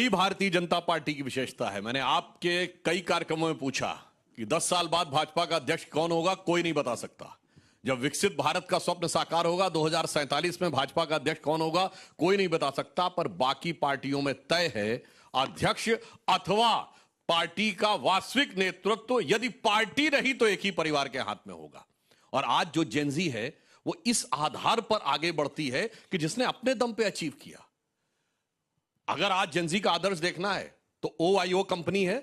यही भारतीय जनता पार्टी की विशेषता है। मैंने आपके कई कार्यक्रमों में पूछा कि 10 साल बाद भाजपा का अध्यक्ष कौन होगा, कोई नहीं बता सकता। जब विकसित भारत का स्वप्न साकार होगा 2047 में भाजपा का अध्यक्ष कौन होगा, कोई नहीं बता सकता। पर बाकी पार्टियों में तय है अध्यक्ष अथवा पार्टी का वास्तविक नेतृत्व यदि पार्टी रही तो एक ही परिवार के हाथ में होगा। और आज जो जेनजी है वो इस आधार पर आगे बढ़ती है कि जिसने अपने दम पे अचीव किया। अगर आज जेनजी का आदर्श देखना है तो OIO कंपनी है।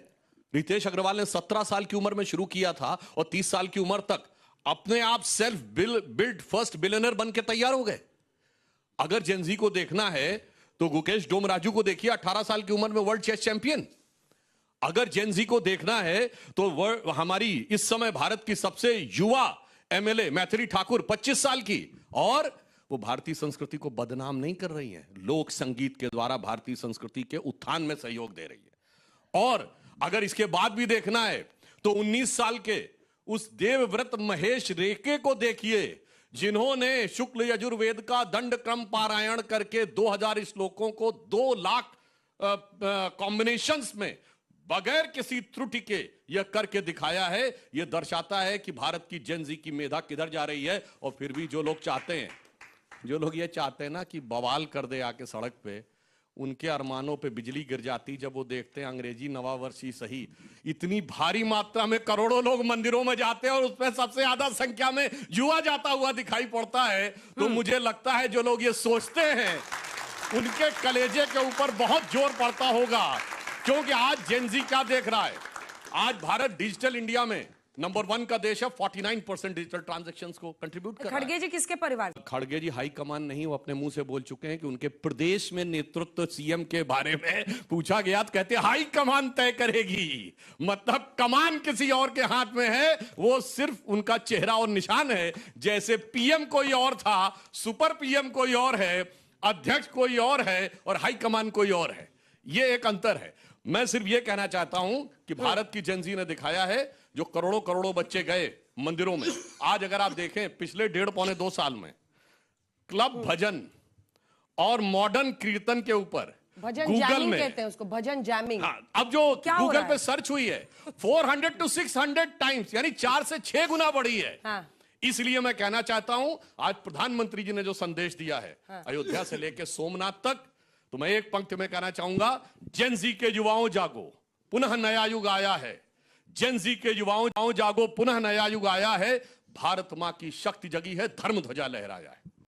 रितेश अग्रवाल ने 17 साल की उम्र में शुरू किया था और 30 साल की उम्र तक अपने आप सेल्फ बिल्ड फर्स्ट बिलियनर बन के तैयार हो गए। अगर जेनजी को देखना है तो गुकेश डोमराजू को देखिए, 18 साल की उम्र में वर्ल्ड चेस चैंपियन। अगर जेनजी को देखना है तो हमारी इस समय भारत की सबसे युवा MLA मैथिली ठाकुर 25 साल की, और वो भारतीय संस्कृति को बदनाम नहीं कर रही है, लोक संगीत के द्वारा भारतीय संस्कृति के उत्थान में सहयोग दे रही है। और अगर इसके बाद भी देखना है तो 19 साल के उस देवव्रत महेश रेके को देखिए, जिन्होंने शुक्ल यजुर्वेद का दंड क्रम पारायण करके 2000 श्लोकों को 2 लाख कॉम्बिनेशंस में बगैर किसी त्रुटि के यह करके दिखाया है। यह दर्शाता है कि भारत की जेनजी की मेधा किधर जा रही है। और फिर भी जो लोग ये चाहते हैं ना कि बवाल कर दे आके सड़क पे, उनके अरमानों पे बिजली गिर जाती जब वो देखते हैं अंग्रेजी नवा वर्ष ही सही, इतनी भारी मात्रा में करोड़ों लोग मंदिरों में जाते हैं और उसमें सबसे ज्यादा संख्या में युवा जाता हुआ दिखाई पड़ता है। तो मुझे लगता है जो लोग ये सोचते हैं उनके कलेजे के ऊपर बहुत जोर पड़ता होगा। क्योंकि आज जेनजी क्या देख रहा है, आज भारत डिजिटल इंडिया में नंबर 1 का देश है। 49% डिजिटल ट्रांजैक्शंस को कंट्रीब्यूट कर रहा है। खड़गे जी किसके परिवार? खड़गे जी हाई कमान नहीं, वो अपने मुंह से बोल चुके हैं कि उनके प्रदेश में नेतृत्व CM के बारे में पूछा गया तो कहते हाई कमान तय करेगी। मतलब कमान किसी और के हाथ में है, वो सिर्फ उनका चेहरा और निशान है। जैसे PM कोई और था, सुपर PM कोई और है, अध्यक्ष कोई और है और हाई कमान कोई और है। ये एक अंतर है। मैं सिर्फ ये कहना चाहता हूं कि भारत की जेनजी ने दिखाया है, जो करोड़ों करोड़ों बच्चे गए मंदिरों में, आज अगर आप देखें पिछले 1.5-पौने 2 साल में क्लब भजन और मॉडर्न कीर्तन के ऊपर गूगल में कहते हैं उसको, भजन जैमिंग। हाँ, अब जो गूगल पे सर्च हुई है 400 to 600 टाइम्स, यानी 4 से 6 गुना बढ़ी है। हाँ। इसलिए मैं कहना चाहता हूं, आज प्रधानमंत्री जी ने जो संदेश दिया है अयोध्या से लेकर सोमनाथ तक, तो मैं एक पंक्ति में कहना चाहूंगा, जेनजी के युवाओं जागो, पुनः नया युग आया है। जेनजी के युवाओं जागो, पुनः नया युग आया है। भारत मां की शक्ति जगी है, धर्म ध्वजा लहराया है।